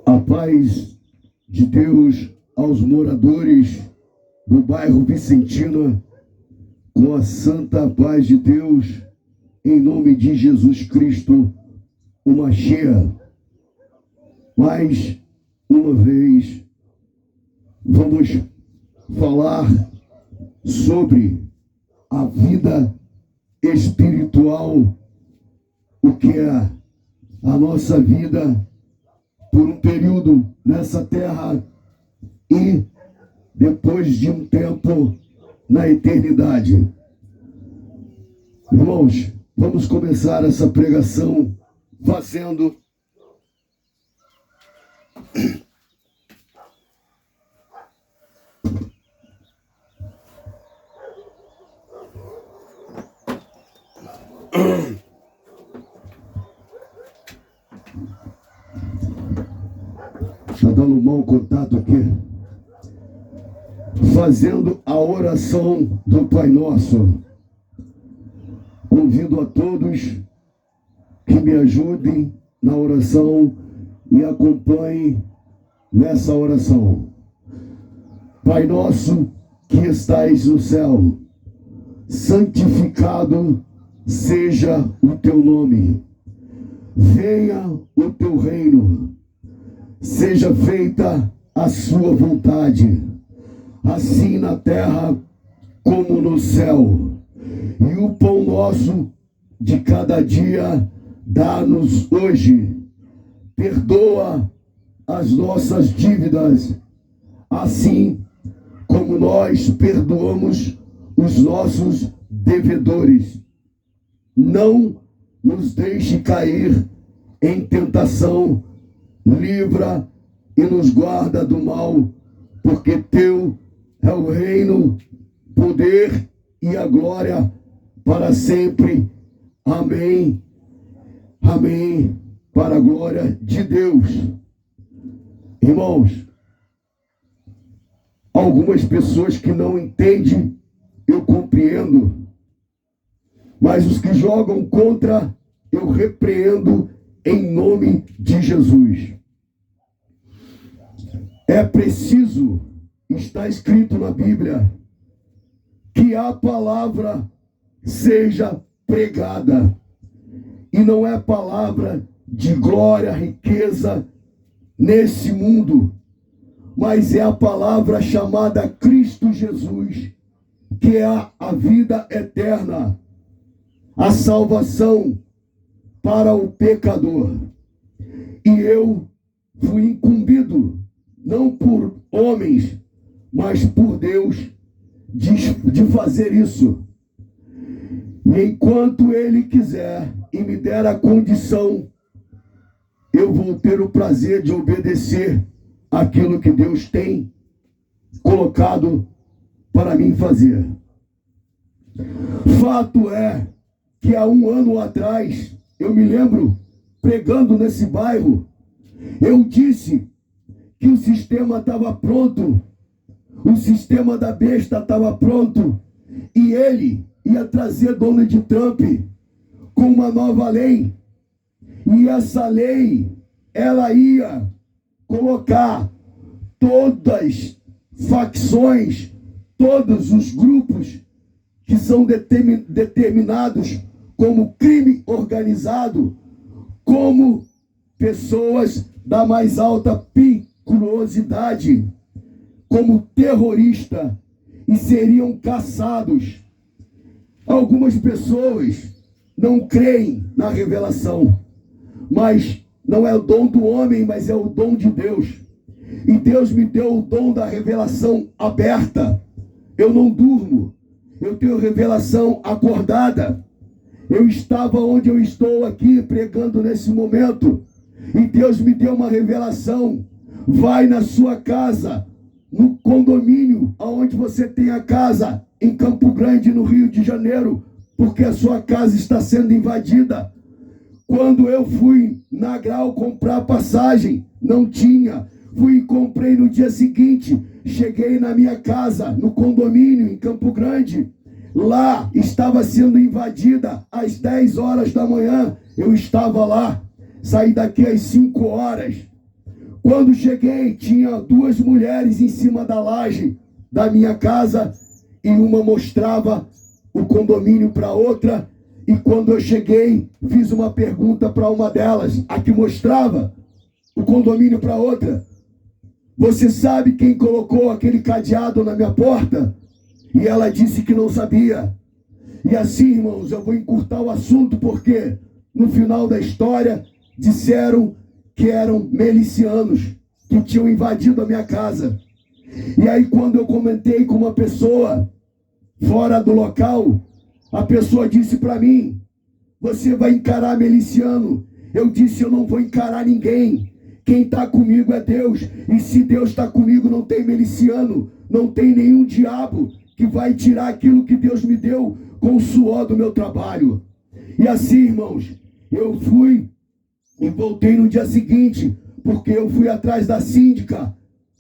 A paz de Deus aos moradores do bairro Vicentina, com a santa paz de Deus, em nome de Jesus Cristo, o Mashiach. Mais uma vez, vamos falar sobre a vida espiritual, o que é a nossa vida por um período nessa terra e depois de um tempo na eternidade. Irmãos, vamos começar essa pregação fazendo está dando um mau contato aqui. Fazendo a oração do Pai Nosso. Convido a todos que me ajudem na oração e acompanhem nessa oração. Pai nosso que estais no céu, santificado seja o teu nome. Venha o teu reino. Seja feita a sua vontade, assim na terra como no céu. E o pão nosso de cada dia dá-nos hoje. Perdoa as nossas dívidas, assim como nós perdoamos os nossos devedores. Não nos deixe cair em tentação, livra e nos guarda do mal, porque teu é o reino, poder e a glória para sempre. Amém. Amém. Para a glória de Deus. Irmãos, algumas pessoas que não entendem, eu compreendo, mas os que jogam contra, eu repreendo em nome de Jesus. É preciso, está escrito na Bíblia, que a palavra seja pregada. E não é palavra de glória, riqueza nesse mundo, mas é a palavra chamada Cristo Jesus, que é a vida eterna, a salvação para o pecador. E eu fui incumbido, não por homens, mas por Deus, de fazer isso. E enquanto Ele quiser e me der a condição, eu vou ter o prazer de obedecer aquilo que Deus tem colocado para mim fazer. Fato é que há um ano atrás, eu me lembro, pregando nesse bairro, eu disse que o sistema estava pronto, o sistema da besta estava pronto, e ele ia trazer Donald Trump com uma nova lei, e essa lei, ela ia colocar todas as facções, todos os grupos que são determinados como crime organizado, como pessoas da mais alta periculosidade, como terrorista, e seriam caçados. Algumas pessoas não creem na revelação, mas não é o dom do homem, mas é o dom de Deus. E Deus me deu o dom da revelação aberta. Eu não durmo, eu tenho revelação acordada. Eu estava onde eu estou aqui pregando nesse momento, e Deus me deu uma revelação. Vai na sua casa, no condomínio aonde você tem a casa, em Campo Grande, no Rio de Janeiro, porque a sua casa está sendo invadida. Quando eu fui na Grau comprar passagem, não tinha. Fui e comprei no dia seguinte. Cheguei na minha casa, no condomínio, em Campo Grande. Lá estava sendo invadida às 10 horas da manhã. Eu estava lá. saí daqui às 5 horas. Quando cheguei, tinha 2 mulheres em cima da laje da minha casa, e uma mostrava o condomínio para outra. E quando eu cheguei, fiz uma pergunta para uma delas, a que mostrava o condomínio para outra: você sabe quem colocou aquele cadeado na minha porta? E ela disse que não sabia. E assim, irmãos, eu vou encurtar o assunto, porque no final da história disseram que eram milicianos que tinham invadido a minha casa. E aí, quando eu comentei com uma pessoa fora do local, a pessoa disse para mim: você vai encarar miliciano? Eu disse: eu não vou encarar ninguém. Quem está comigo é Deus. E se Deus está comigo, não tem miliciano, não tem nenhum diabo que vai tirar aquilo que Deus me deu com o suor do meu trabalho. E assim, irmãos, eu fui e voltei no dia seguinte, porque eu fui atrás da síndica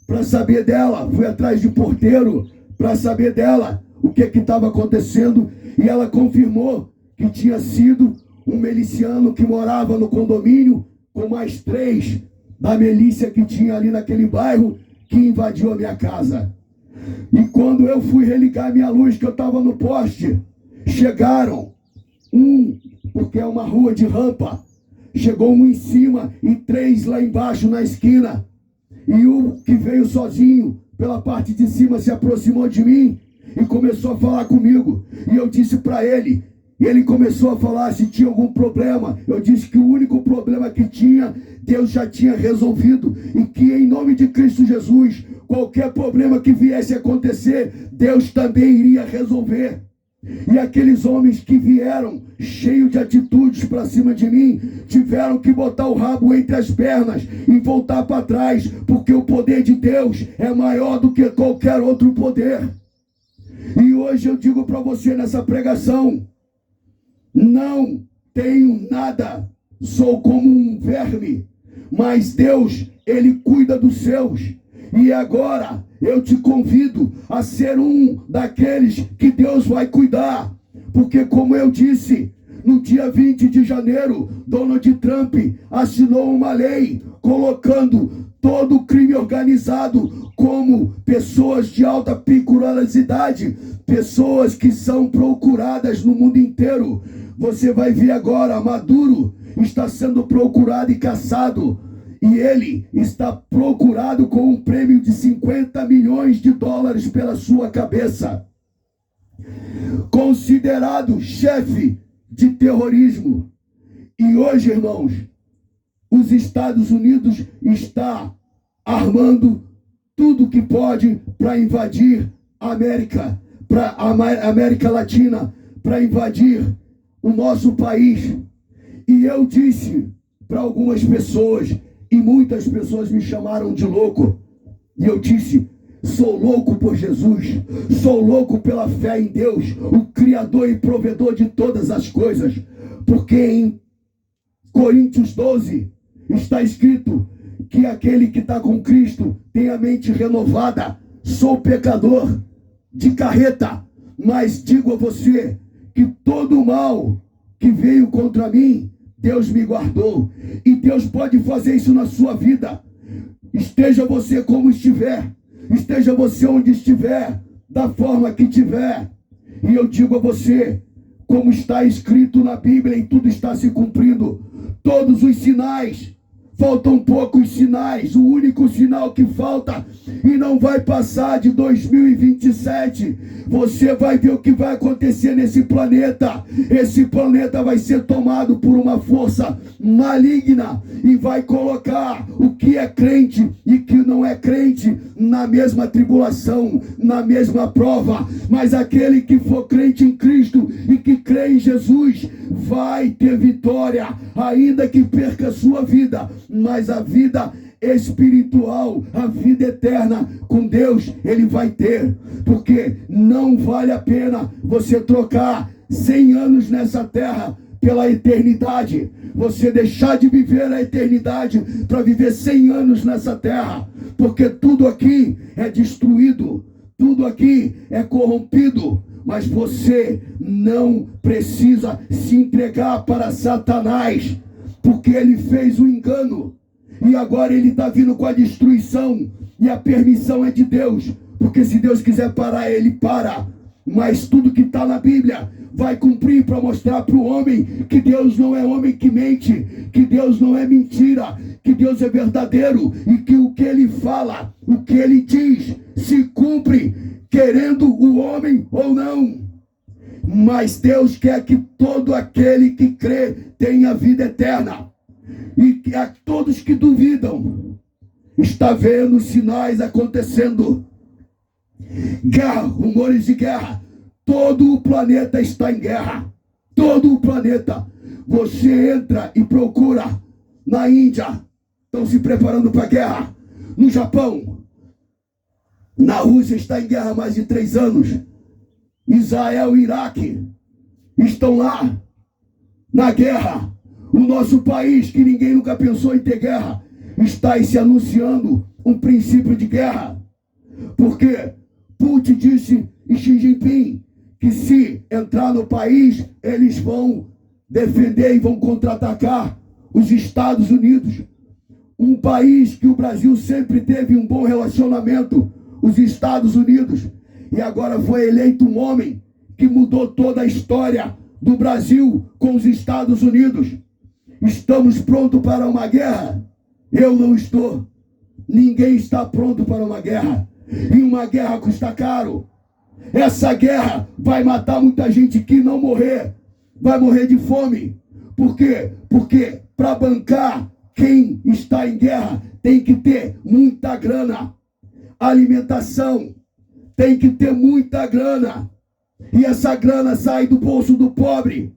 para saber dela, fui atrás de porteiro para saber dela o que estava acontecendo, e ela confirmou que tinha sido um miliciano que morava no condomínio com mais 3 da milícia que tinha ali naquele bairro, que invadiu a minha casa. E quando eu fui religar minha luz, que eu estava no poste, chegaram porque é uma rua de rampa, chegou um em cima e 3 lá embaixo na esquina. E o que veio sozinho pela parte de cima se aproximou de mim e começou a falar comigo. E eu disse para ele, e ele começou a falar se tinha algum problema. Eu disse que o único problema que tinha, Deus já tinha resolvido, e que em nome de Cristo Jesus, qualquer problema que viesse a acontecer, Deus também iria resolver. E aqueles homens que vieram cheios de atitudes para cima de mim, tiveram que botar o rabo entre as pernas e voltar para trás, porque o poder de Deus é maior do que qualquer outro poder. E hoje eu digo para você nessa pregação: não tenho nada, sou como um verme, mas Deus, Ele cuida dos seus. E agora eu te convido a ser um daqueles que Deus vai cuidar. Porque, como eu disse, no dia 20 de janeiro, Donald Trump assinou uma lei colocando todo o crime organizado como pessoas de alta periculosidade, pessoas que são procuradas no mundo inteiro. Você vai ver agora, Maduro está sendo procurado e caçado. E ele está procurado com um prêmio de 50 milhões de dólares pela sua cabeça. Considerado chefe de terrorismo. E hoje, irmãos, os Estados Unidos está armando tudo que pode para invadir a América, para a América Latina, para invadir o nosso país. E eu disse para algumas pessoas, e muitas pessoas me chamaram de louco, e eu disse: sou louco por Jesus, sou louco pela fé em Deus, o Criador e provedor de todas as coisas. Porque em Coríntios 12 está escrito que aquele que está com Cristo tem a mente renovada. Sou pecador de carreta, mas digo a você que todo o mal que veio contra mim, Deus me guardou. E Deus pode fazer isso na sua vida. Esteja você como estiver, esteja você onde estiver, da forma que tiver. E eu digo a você, como está escrito na Bíblia, e tudo está se cumprindo. Todos os sinais, faltam poucos sinais. O único sinal que falta, e não vai passar de 2027, você vai ver o que vai acontecer nesse planeta. Esse planeta vai ser tomado por uma força maligna e vai colocar o que é crente e que não é crente na mesma tribulação, na mesma prova. Mas aquele que for crente em Cristo e que crê em Jesus vai ter vitória, ainda que perca a sua vida, mas a vida espiritual, a vida eterna com Deus, ele vai ter. Porque não vale a pena você trocar 100 anos nessa terra pela eternidade. Você deixar de viver a eternidade para viver 100 anos nessa terra. Porque tudo aqui é destruído, tudo aqui é corrompido. Mas você não precisa se entregar para Satanás. porque ele fez o engano. E agora ele está vindo com a destruição. E a permissão é de Deus. Porque se Deus quiser parar, ele para. Mas tudo que está na Bíblia vai cumprir para mostrar para o homem que Deus não é homem que mente, que Deus não é mentira, que Deus é verdadeiro e que o que ele fala, o que ele diz, se cumpre, querendo o homem ou não. Mas Deus quer que todo aquele que crê tenha vida eterna. E que a todos que duvidam, está vendo sinais acontecendo. Guerra, rumores de guerra. Todo o planeta está em guerra. Todo o planeta. Você entra e procura na Índia. Estão se preparando para a guerra. No Japão. Na Rússia está em guerra há mais de 3 anos. Israel e Iraque estão lá na guerra. O nosso país, que ninguém nunca pensou em ter guerra, está se anunciando um princípio de guerra. Porque Putin disse e Xi Jinping que se entrar no país, eles vão defender e vão contra-atacar os Estados Unidos. Um país que o Brasil sempre teve um bom relacionamento, os Estados Unidos. E agora foi eleito um homem que mudou toda a história do Brasil com os Estados Unidos. Estamos prontos para uma guerra? Eu não estou. Ninguém está pronto para uma guerra. E uma guerra custa caro. Essa guerra vai matar muita gente que não morrer. Vai morrer de fome. Por quê? Porque para bancar quem está em guerra tem que ter muita grana. Alimentação. Tem que ter muita grana. E essa grana sai do bolso do pobre.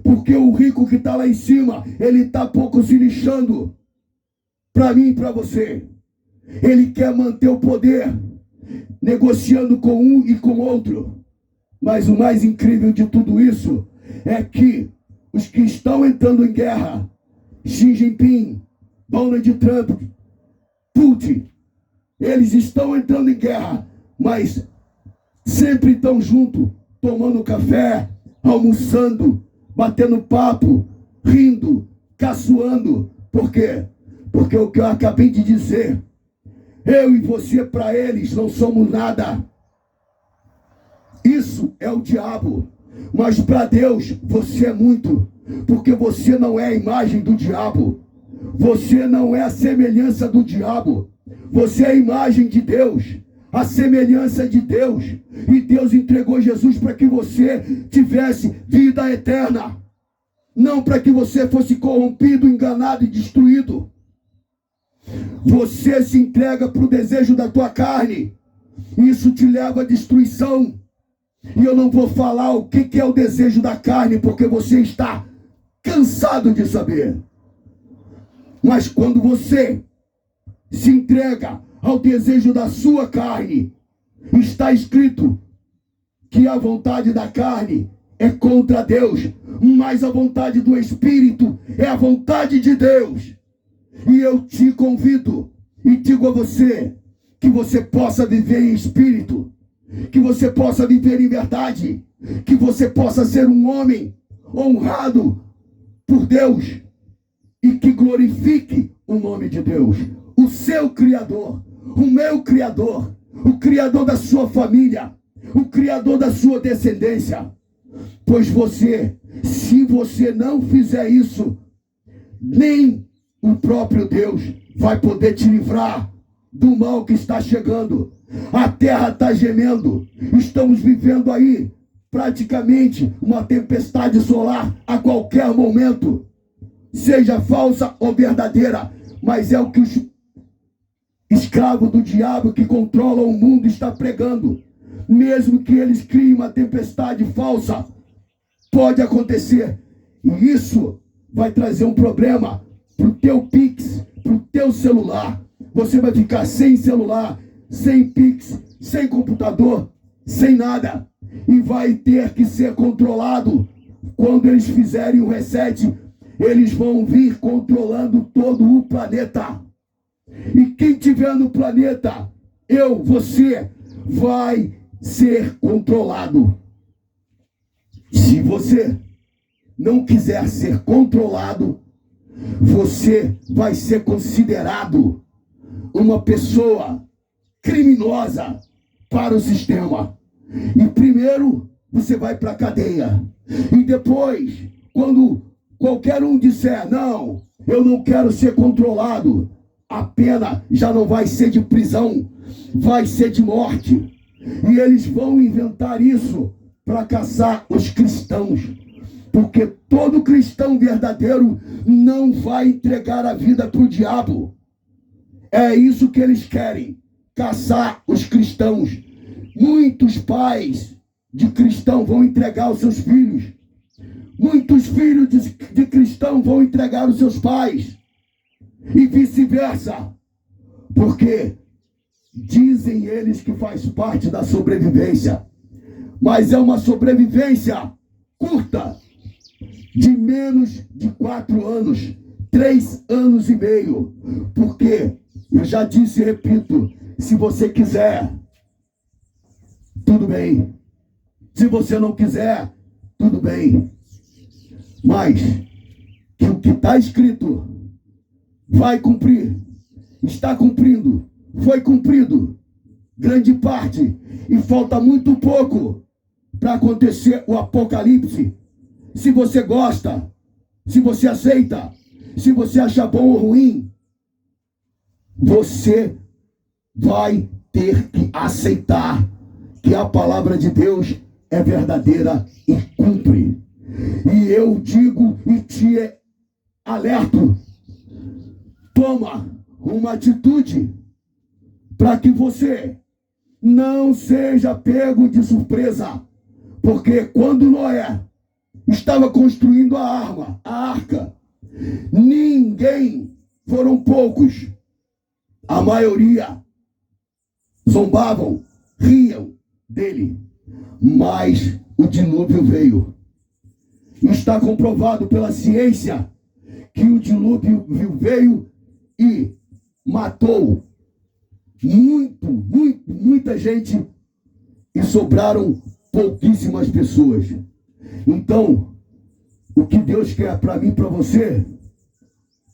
Porque o rico que está lá em cima, ele está pouco se lixando. Para mim e para você. Ele quer manter o poder, negociando com um e com outro. Mas o mais incrível de tudo isso é que os que estão entrando em guerra, Xi Jinping, Donald Trump, Putin, eles estão entrando em guerra, mas sempre estão juntos, tomando café, almoçando, batendo papo, rindo, caçoando. Por quê? Porque o que eu acabei de dizer, eu e você para eles não somos nada. Isso é o diabo. Mas para Deus você é muito. Porque você não é a imagem do diabo. Você não é a semelhança do diabo. Você é a imagem de Deus. A semelhança de Deus. E Deus entregou Jesus para que você tivesse vida eterna. Não para que você fosse corrompido, enganado e destruído. Você se entrega para o desejo da tua carne. Isso te leva à destruição. E eu não vou falar o que é o desejo da carne, porque você está cansado de saber. Mas quando você se entrega ao desejo da sua carne, está escrito que a vontade da carne é contra Deus, mas a vontade do Espírito é a vontade de Deus. E eu te convido e digo a você que você possa viver em espírito, que você possa viver em verdade, que você possa ser um homem honrado por Deus e que glorifique o nome de Deus, o seu Criador, o meu Criador, o Criador da sua família, o Criador da sua descendência. Pois você, se você não fizer isso, nem o próprio Deus vai poder te livrar do mal que está chegando. A terra está gemendo. Estamos vivendo aí praticamente uma tempestade solar a qualquer momento. Seja falsa ou verdadeira, mas é o que os escravos do diabo que controlam o mundo está pregando. Mesmo que eles criem uma tempestade falsa, pode acontecer. E isso vai trazer um problema para o teu Pix, para o teu celular. Você vai ficar sem celular, sem Pix, sem computador, sem nada. E vai ter que ser controlado. Quando eles fizerem o reset, eles vão vir controlando todo o planeta. E quem tiver no planeta, você, vai ser controlado. Se você não quiser ser controlado, você vai ser considerado uma pessoa criminosa para o sistema. E primeiro você vai para a cadeia. E depois, quando qualquer um disser, não, eu não quero ser controlado, a pena já não vai ser de prisão, vai ser de morte. E eles vão inventar isso para caçar os cristãos. Porque todo cristão verdadeiro não vai entregar a vida para o diabo. É isso que eles querem, caçar os cristãos. Muitos pais de cristão vão entregar os seus filhos. Muitos filhos de cristão vão entregar os seus pais. E vice-versa. Porque dizem eles que faz parte da sobrevivência. Mas é uma sobrevivência curta. De menos de 4 anos. 3 anos e meio. Porque, eu já disse e repito, se você quiser, tudo bem. Se você não quiser, tudo bem. Mas que o que está escrito vai cumprir, está cumprindo, foi cumprido, grande parte, e falta muito pouco para acontecer o apocalipse. Se você gosta, se você aceita, se você acha bom ou ruim, você vai ter que aceitar que a palavra de Deus é verdadeira e cumpre. E eu digo e te alerto, toma uma atitude para que você não seja pego de surpresa. Porque quando Noé estava construindo a arca, ninguém, foram poucos, a maioria zombavam, riam dele, mas o dilúvio veio. Está comprovado pela ciência que o dilúvio veio e matou muita gente e sobraram pouquíssimas pessoas. Então, o que Deus quer para mim e para você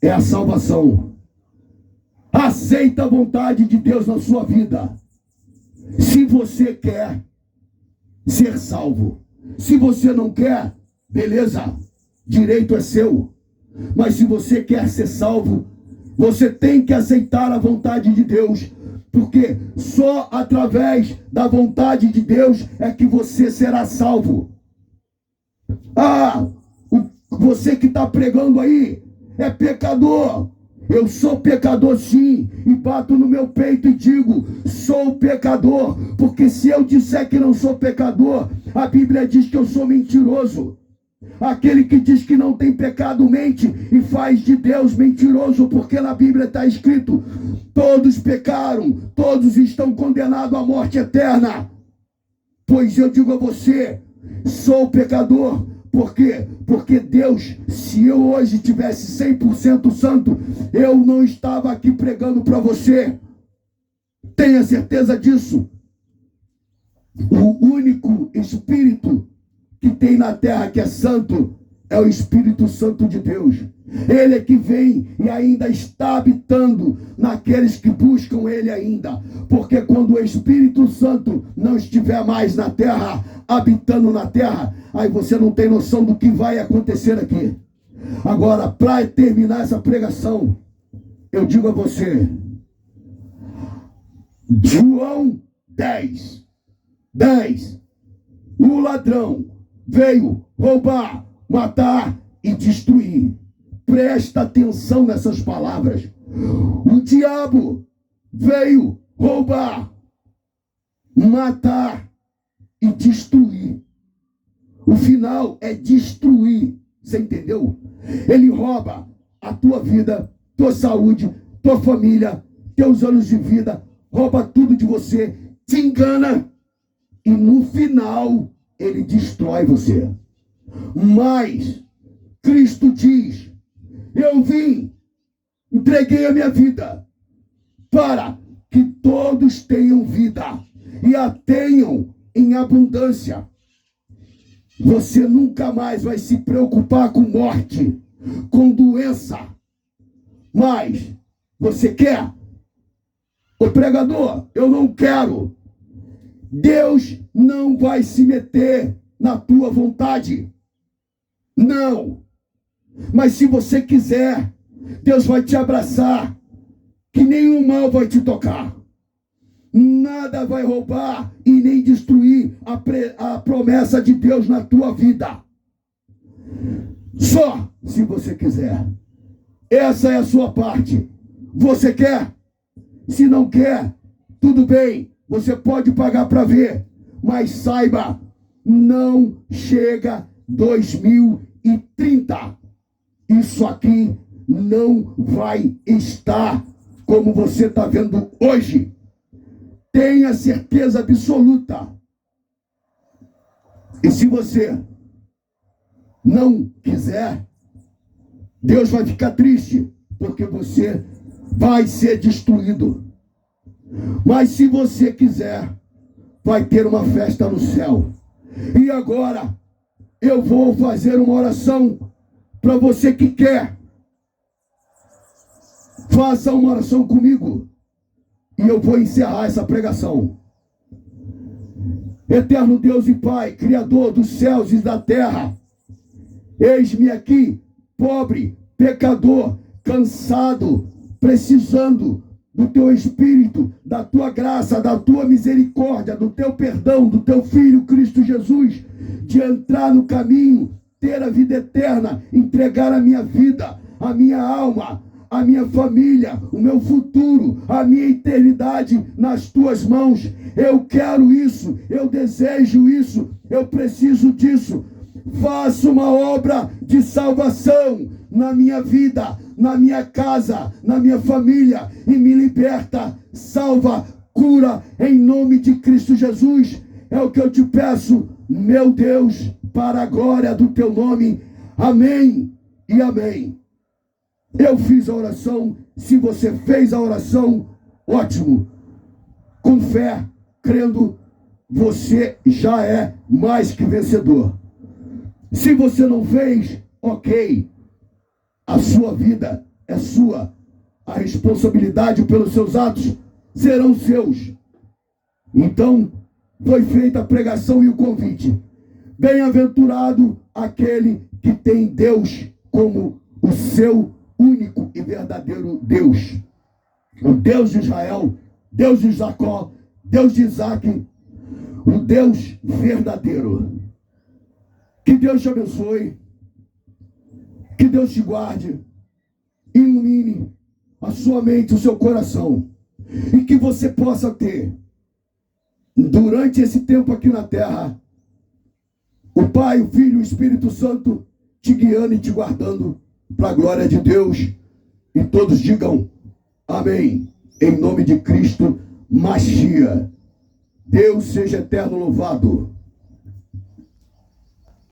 é a salvação. Aceita a vontade de Deus na sua vida. Se você quer ser salvo. Se você não quer, beleza, direito é seu. Mas se você quer ser salvo, você tem que aceitar a vontade de Deus. Porque só através da vontade de Deus é que você será salvo. Você que está pregando aí é pecador. Eu sou pecador sim, e bato no meu peito e digo, sou pecador, porque se eu disser que não sou pecador, a Bíblia diz que eu sou mentiroso. Aquele que diz que não tem pecado mente e faz de Deus mentiroso, porque na Bíblia está escrito, todos pecaram, todos estão condenados à morte eterna. Pois eu digo a você, sou pecador. Por quê? Porque Deus, se eu hoje tivesse 100% santo, eu não estava aqui pregando para você. Tenha certeza disso. O único Espírito que tem na terra que é santo é o Espírito Santo de Deus. Ele é que vem e ainda está habitando naqueles que buscam Ele ainda. Porque quando o Espírito Santo não estiver mais na terra, habitando na terra, aí você não tem noção do que vai acontecer aqui. Agora, para terminar essa pregação, eu digo a você, João 10, o ladrão veio roubar, matar e destruir. Presta atenção nessas palavras. O diabo veio roubar, matar e destruir. O final é destruir. Você entendeu? Ele rouba a tua vida, tua saúde, tua família, teus anos de vida, rouba tudo de você, te engana e no final ele destrói você. Mas Cristo diz, eu vim, entreguei a minha vida para que todos tenham vida e a tenham em abundância. Você nunca mais vai se preocupar com morte. com doença. Mas você quer? Ô pregador, eu não quero. Deus não vai se meter na tua vontade. Não. Mas se você quiser, Deus vai te abraçar, que nenhum mal vai te tocar. Nada vai roubar e nem destruir a promessa de Deus na tua vida. Só se você quiser. Essa é a sua parte. Você quer? Se não quer, tudo bem. Você pode pagar para ver. Mas saiba, não chega 2030. Isso aqui não vai estar como você está vendo hoje. Tenha certeza absoluta. E se você não quiser, Deus vai ficar triste, porque você vai ser destruído. Mas se você quiser, vai ter uma festa no céu. E agora, eu vou fazer uma oração para você que quer. Faça uma oração comigo. E eu vou encerrar essa pregação. Eterno Deus e Pai, Criador dos céus e da terra, eis-me aqui, pobre, pecador, cansado, precisando do teu Espírito, da tua graça, da tua misericórdia, do teu perdão, do teu Filho Cristo Jesus, de entrar no caminho, ter a vida eterna, entregar a minha vida, a minha alma, a minha família, o meu futuro, a minha eternidade nas tuas mãos. Eu quero isso, eu desejo isso, eu preciso disso. Faça uma obra de salvação na minha vida, na minha casa, na minha família, e me liberta, salva, cura, em nome de Cristo Jesus. É o que eu te peço, meu Deus, para a glória do teu nome. Amém e amém. Eu fiz a oração. Se você fez a oração, ótimo. Com fé, crendo, você já é mais que vencedor. Se você não fez, ok. A sua vida é sua. A responsabilidade pelos seus atos serão seus. Então, foi feita a pregação e o convite. Bem-aventurado aquele que tem Deus como o seu único e verdadeiro Deus. O Deus de Israel, Deus de Jacó, Deus de Isaac, o Deus verdadeiro. Que Deus te abençoe, que Deus te guarde, ilumine a sua mente, o seu coração, e que você possa ter, durante esse tempo aqui na terra, o Pai, o Filho e o Espírito Santo te guiando e te guardando para a glória de Deus. E todos digam amém, em nome de Cristo Machia. Deus seja eterno louvado.